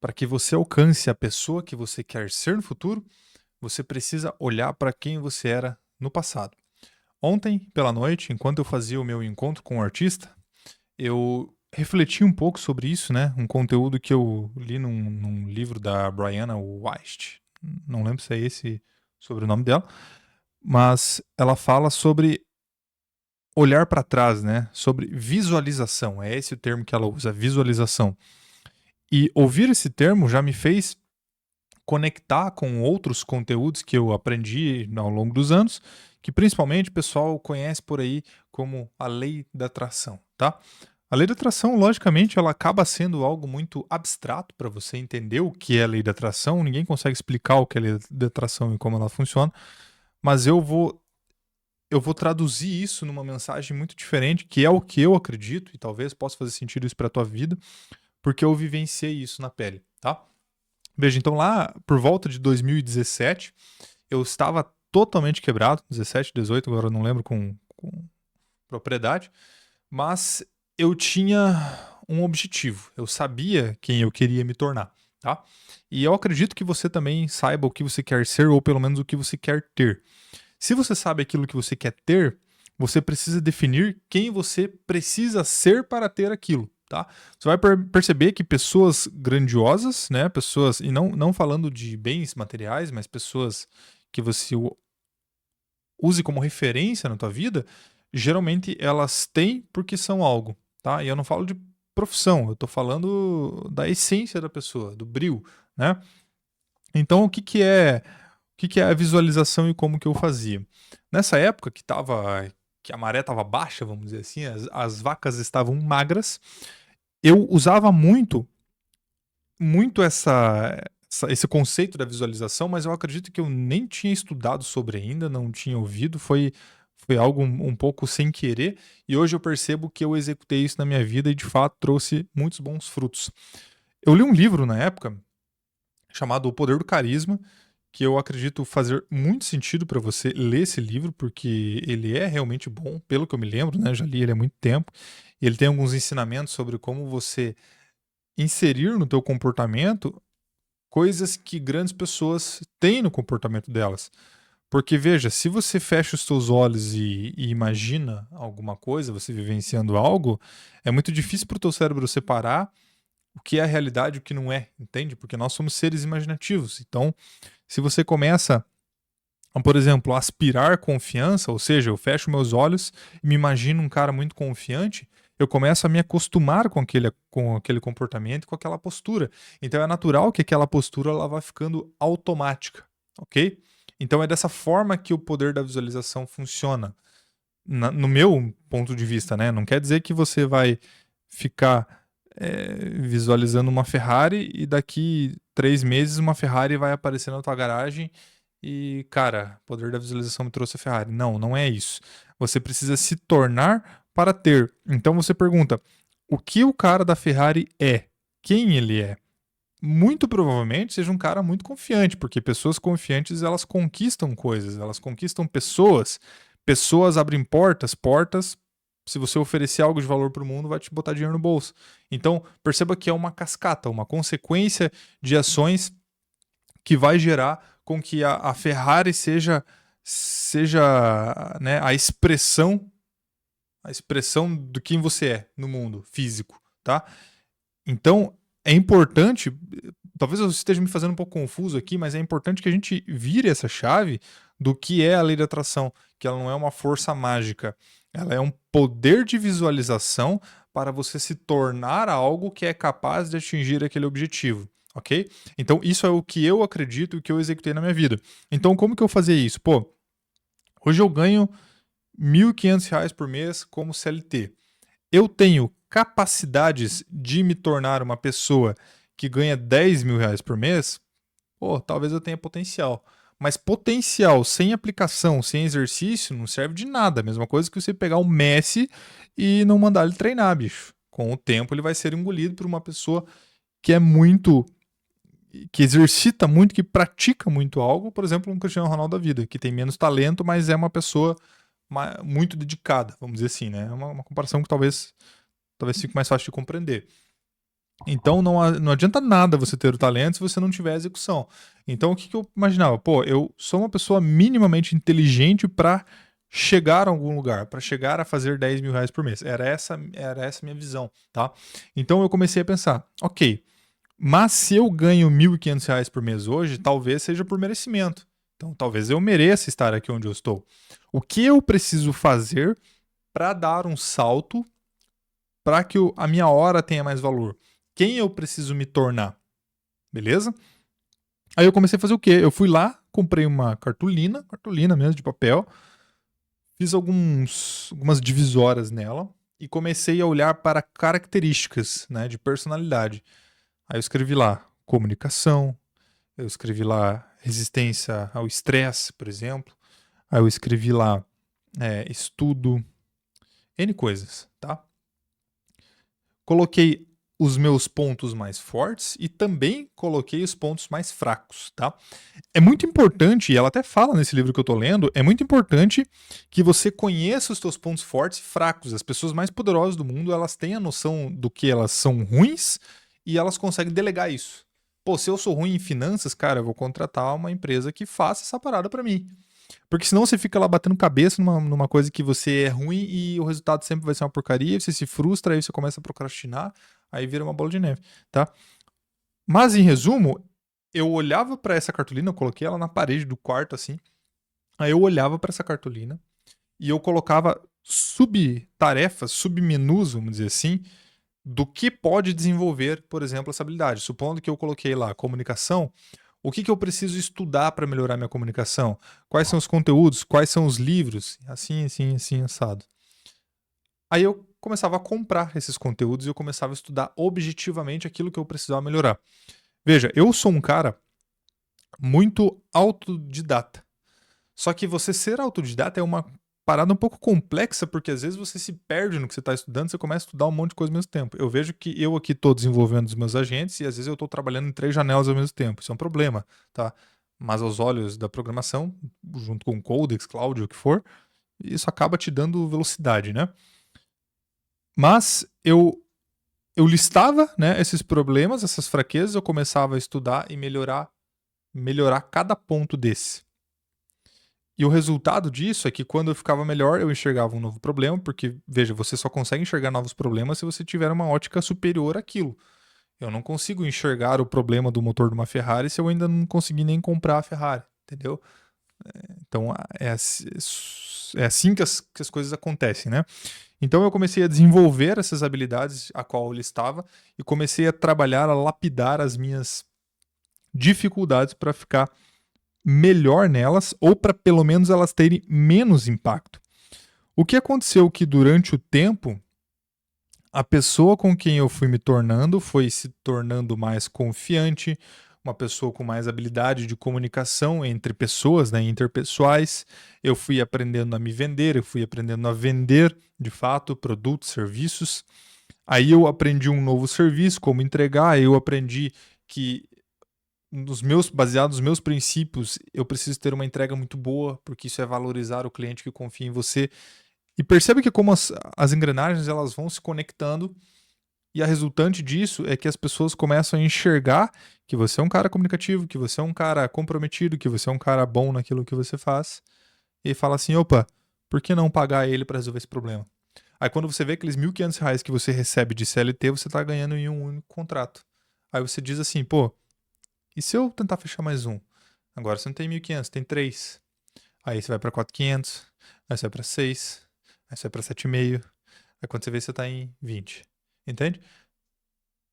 para que você alcance a pessoa que você quer ser no futuro, você precisa olhar para quem você era no passado. Ontem, pela noite, enquanto eu fazia o meu encontro com o artista, eu refleti um pouco sobre isso, né? Um conteúdo que eu li num livro da Brianna Wiest. Não lembro se é esse sobre o nome dela, mas ela fala sobre olhar para trás, né? Sobre visualização. É esse o termo que ela usa, visualização. E ouvir esse termo já me fez conectar com outros conteúdos que eu aprendi ao longo dos anos, que principalmente o pessoal conhece por aí como a lei da atração, tá? A lei da atração, logicamente, ela acaba sendo algo muito abstrato para você entender o que é a lei da atração. Ninguém consegue explicar o que é a lei da atração e como ela funciona, mas eu vou traduzir isso numa mensagem muito diferente, que é o que eu acredito, e talvez possa fazer sentido isso para a tua vida, porque eu vivenciei isso na pele, tá? Veja, então lá por volta de 2017, eu estava totalmente quebrado, 17, 18, agora eu não lembro com propriedade, mas eu tinha um objetivo, eu sabia quem eu queria me tornar, tá? E eu acredito que você também saiba o que você quer ser, ou pelo menos o que você quer ter. Se você sabe aquilo que você quer ter, você precisa definir quem você precisa ser para ter aquilo, tá? Você vai perceber que pessoas grandiosas, né? Pessoas, e não falando de bens materiais, mas pessoas que você use como referência na tua vida, geralmente elas têm porque são algo, tá? E eu não falo de profissão, eu tô falando da essência da pessoa, do brio, né? Então, o que que é a visualização e como que eu fazia? Nessa época que a maré estava baixa, vamos dizer assim, as vacas estavam magras, eu usava muito esse conceito da visualização, mas eu acredito que eu nem tinha estudado sobre ainda, não tinha ouvido, foi algo um pouco sem querer, e hoje eu percebo que eu executei isso na minha vida e de fato trouxe muitos bons frutos. Eu li um livro na época chamado O Poder do Carisma, que eu acredito fazer muito sentido para você ler esse livro, porque ele é realmente bom, pelo que eu me lembro, né? Já li ele há muito tempo. E ele tem alguns ensinamentos sobre como você inserir no teu comportamento coisas que grandes pessoas têm no comportamento delas. Porque veja, se você fecha os seus olhos e imagina alguma coisa, você vivenciando algo, é muito difícil para o teu cérebro separar o que é a realidade e o que não é, entende? Porque nós somos seres imaginativos. Então, se você começa a, por exemplo, aspirar confiança, ou seja, eu fecho meus olhos e me imagino um cara muito confiante, eu começo a me acostumar com aquele comportamento, com aquela postura. Então é natural que aquela postura ela vá ficando automática, ok? Então é dessa forma que o poder da visualização funciona. No meu ponto de vista, né? Não quer dizer que você vai ficar visualizando uma Ferrari e daqui 3 meses uma Ferrari vai aparecer na tua garagem e, cara, o poder da visualização me trouxe a Ferrari. Não, não é isso. Você precisa se tornar para ter. Então você pergunta: o que o cara da Ferrari é? Quem ele é? Muito provavelmente seja um cara muito confiante, porque pessoas confiantes elas conquistam coisas, elas conquistam pessoas. Pessoas abrem portas, portas. Se você oferecer algo de valor para o mundo, vai te botar dinheiro no bolso. Então, perceba que é uma cascata, uma consequência de ações que vai gerar com que a Ferrari seja né, a expressão do quem você é no mundo físico, tá? Então, é importante, talvez eu esteja me fazendo um pouco confuso aqui, mas é importante que a gente vire essa chave do que é a lei da atração, que ela não é uma força mágica, ela é um poder de visualização para você se tornar algo que é capaz de atingir aquele objetivo, ok? Então, isso é o que eu acredito e o que eu executei na minha vida. Então, como que eu fazia isso? Pô, hoje eu ganho R$ 1.500 por mês como CLT. Eu tenho capacidades de me tornar uma pessoa que ganha R$ 10.000 por mês? Pô, talvez eu tenha potencial. Mas potencial sem aplicação, sem exercício, não serve de nada. A mesma coisa que você pegar o Messi e não mandar ele treinar, bicho. Com o tempo ele vai ser engolido por uma pessoa que é muito, que exercita muito, que pratica muito algo, por exemplo, um Cristiano Ronaldo da vida, que tem menos talento, mas é uma pessoa muito dedicada, vamos dizer assim, né? É uma comparação que talvez fique mais fácil de compreender. Então não adianta nada você ter o talento se você não tiver a execução. Então o que, que eu imaginava? Pô, eu sou uma pessoa minimamente inteligente para chegar a algum lugar, para chegar a fazer 10 mil reais por mês. Era essa a minha visão, tá? Então eu comecei a pensar, ok, mas se eu ganho 1.500 reais por mês hoje, talvez seja por merecimento. Então talvez eu mereça estar aqui onde eu estou. O que eu preciso fazer para dar um salto para que a minha hora tenha mais valor? Quem eu preciso me tornar? Beleza? Aí eu comecei a fazer o quê? Eu fui lá, comprei uma cartolina mesmo de papel, fiz algumas divisórias nela e comecei a olhar para características, né, de personalidade. Aí eu escrevi lá comunicação, eu escrevi lá resistência ao estresse, por exemplo. Aí eu escrevi lá estudo, N coisas, tá? Coloquei os meus pontos mais fortes e também coloquei os pontos mais fracos, tá? É muito importante, e ela até fala nesse livro que eu tô lendo, é muito importante que você conheça os seus pontos fortes e fracos. As pessoas mais poderosas do mundo, elas têm a noção do que elas são ruins e elas conseguem delegar isso. Pô, se eu sou ruim em finanças, cara, eu vou contratar uma empresa que faça essa parada para mim. Porque senão você fica lá batendo cabeça numa coisa que você é ruim e o resultado sempre vai ser uma porcaria, você se frustra, aí você começa a procrastinar, aí vira uma bola de neve, tá? Mas em resumo, eu olhava para essa cartolina, eu coloquei ela na parede do quarto assim, aí eu olhava para essa cartolina e eu colocava subtarefas, submenus, vamos dizer assim, do que pode desenvolver, por exemplo, essa habilidade. Supondo que eu coloquei lá comunicação, o que, que eu preciso estudar para melhorar minha comunicação? Quais são os conteúdos? Quais são os livros? Assim, assim, assim, assado. Aí eu começava a comprar esses conteúdos e eu começava a estudar objetivamente aquilo que eu precisava melhorar. Veja, eu sou um cara muito autodidata. Só que você ser autodidata é uma parada um pouco complexa, porque às vezes você se perde no que você está estudando, você começa a estudar um monte de coisa ao mesmo tempo. Eu vejo que eu aqui estou desenvolvendo os meus agentes e às vezes eu estou trabalhando em 3 janelas ao mesmo tempo. Isso é um problema, tá? Mas aos olhos da programação, junto com o Codex, Cloud, o que for, isso acaba te dando velocidade, né? Mas eu listava, né, esses problemas, essas fraquezas, eu começava a estudar e melhorar cada ponto desse. E o resultado disso é que quando eu ficava melhor, eu enxergava um novo problema, porque, veja, você só consegue enxergar novos problemas se você tiver uma ótica superior àquilo. Eu não consigo enxergar o problema do motor de uma Ferrari se eu ainda não consegui nem comprar a Ferrari, entendeu? Então é assim que as coisas acontecem, né? Então eu comecei a desenvolver essas habilidades a qual eu listava e comecei a trabalhar, a lapidar as minhas dificuldades para ficar melhor nelas ou para pelo menos elas terem menos impacto. O que aconteceu que durante o tempo a pessoa com quem eu fui me tornando foi se tornando mais confiante, uma pessoa com mais habilidade de comunicação entre pessoas, né, interpessoais. Eu fui aprendendo a me vender, eu fui aprendendo a vender de fato produtos, serviços. Aí eu aprendi um novo serviço, como entregar, eu aprendi que baseado nos meus princípios, eu preciso ter uma entrega muito boa, porque isso é valorizar o cliente que confia em você. E percebe que como as engrenagens elas vão se conectando e a resultante disso é que as pessoas começam a enxergar que você é um cara comunicativo, que você é um cara comprometido, que você é um cara bom naquilo que você faz e fala assim, opa, por que não pagar ele para resolver esse problema? Aí quando você vê aqueles R$ 1.500 que você recebe de CLT, você está ganhando em um único contrato. Aí você diz assim, pô, e se eu tentar fechar mais um? Agora você não tem 1.500, tem 3. Aí você vai para 4.500, aí você vai para 6, aí você vai para 7,5. Aí quando você vê, você tá em 20. Entende?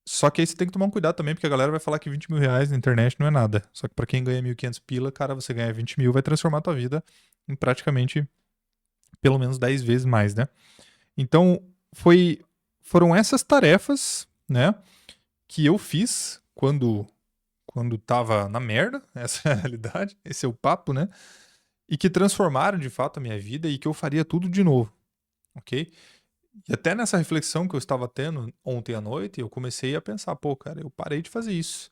Só que aí você tem que tomar um cuidado também, porque a galera vai falar que 20 mil reais na internet não é nada. Só que pra quem ganha 1.500 pila, cara, você ganha 20 mil, vai transformar a tua vida em praticamente pelo menos 10 vezes mais, né? Então, foram essas tarefas, né, que eu fiz quando tava na merda, essa é a realidade, esse é o papo, né? E que transformaram de fato a minha vida e que eu faria tudo de novo, ok? E até nessa reflexão que eu estava tendo ontem à noite, eu comecei a pensar, pô, cara, eu parei de fazer isso.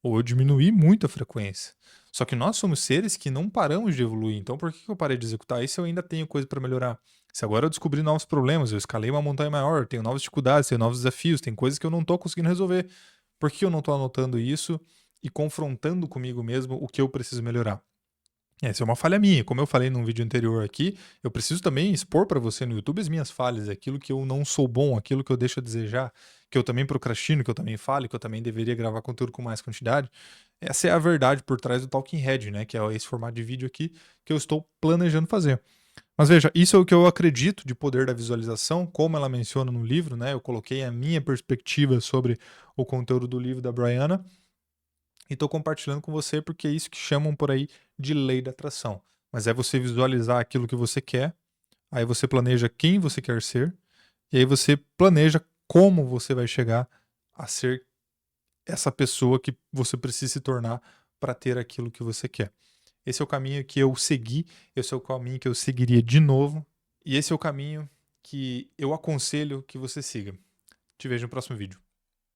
ou eu diminuí muito a frequência. Só que nós somos seres que não paramos de evoluir. Então, por que eu parei de executar isso se eu ainda tenho coisa para melhorar? Se agora eu descobri novos problemas, eu escalei uma montanha maior, tenho novas dificuldades, tenho novos desafios, tem coisas que eu não estou conseguindo resolver. Por que eu não estou anotando isso e confrontando comigo mesmo o que eu preciso melhorar? Essa é uma falha minha. Como eu falei num vídeo anterior aqui, eu preciso também expor para você no YouTube as minhas falhas, aquilo que eu não sou bom, aquilo que eu deixo a desejar, que eu também procrastino, que eu também falo, que eu também deveria gravar conteúdo com mais quantidade. Essa é a verdade por trás do Talking Head, né? Que é esse formato de vídeo aqui que eu estou planejando fazer. Mas veja, isso é o que eu acredito de poder da visualização, como ela menciona no livro, né? Eu coloquei a minha perspectiva sobre o conteúdo do livro da Brianna e estou compartilhando com você porque é isso que chamam por aí de lei da atração. Mas é você visualizar aquilo que você quer, aí você planeja quem você quer ser, e aí você planeja como você vai chegar a ser essa pessoa que você precisa se tornar para ter aquilo que você quer. Esse é o caminho que eu segui, esse é o caminho que eu seguiria de novo, e esse é o caminho que eu aconselho que você siga. Te vejo no próximo vídeo.